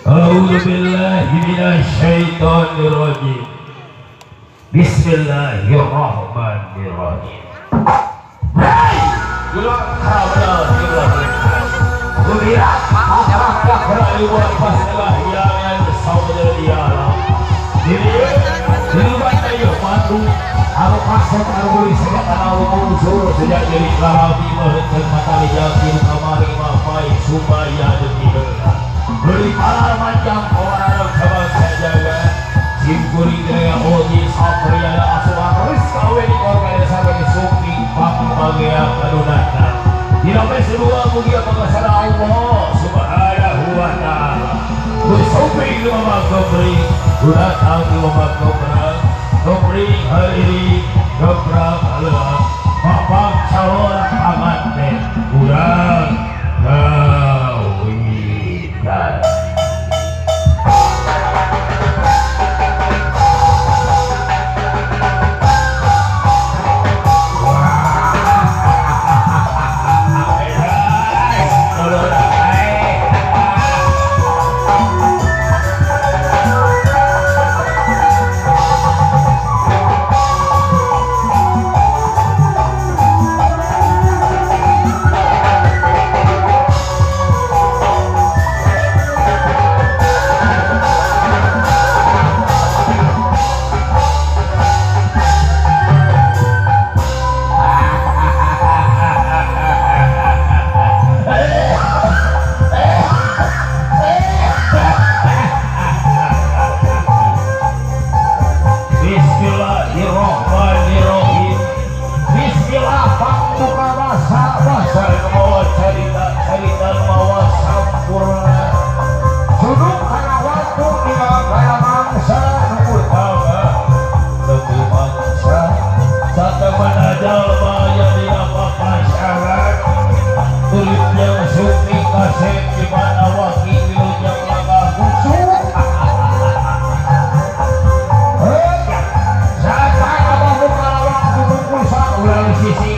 A'udzubillahi minasyaitonirrajim. Bismillahirrahmanirrahim. Hai, gula kabel gula lekas. Gula apakah perayuan pastilah yang saudara dialah. Diri baca yuk matu. Aku pasang arbori sejak tanah unsur sejak jadi karabi menghentak matahari jatuh kamari mapai supaya demi berat. Beri para macam orang cabang sajaga. Simpuri daya oji sapriya asuhan terus kawin organisasi suki pambagian adunana. Tidak semua mulia pengasara Allah Subhanahu wa ta'ala. Bersopi di mama keberi, datang di mama keberang, keberi hari ini keberang adalah bapak calon amanten kurang kawitan. Sisi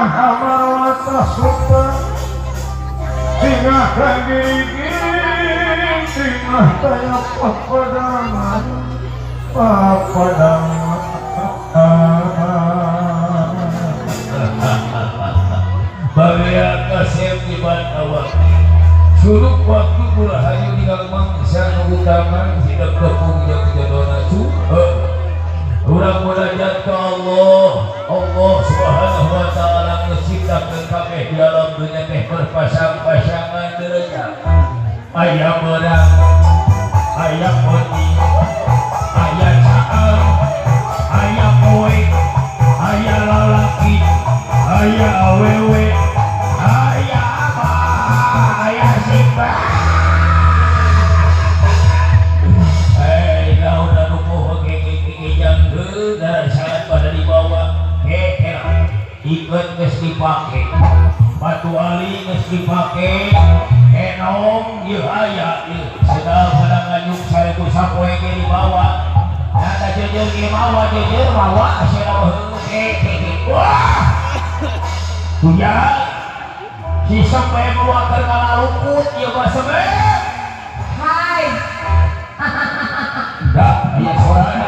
mahamawata suta tingah kagigi tingah kaya papadangan Baria kasep di awak suruh waktu burahayu di mangsa utama tidak kepung yang jadona urang munajat ke Allah subhanahu wa ta'ala menciptakan kabeh di alam dunia teh berpasang-pasangan derajat ayam berang ayam putih ayam caam ayam poe ayam lalaki ayam awewe ayam apa ayam simba daun rupuh yang dari sangat pada dibawa ikan nges dipake batu ali nges dipake enong ieu aya sedang pada nganyuk sarebu sapoe ge dibawa ada jejer ge mawa jejer mawa asena wah hujan si sampai bawa ke kala luput ieu mah sampe hai dah aya suara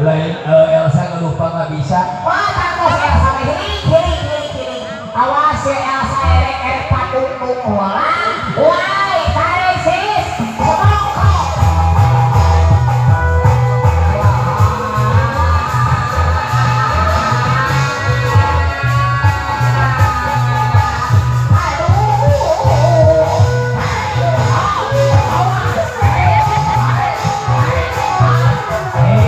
lain Elsa ngelupa nggak bisa wah tangkos Elsa hiri awas ya Elsa erek patung wah tarik sis semongkok Hey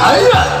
Ayo.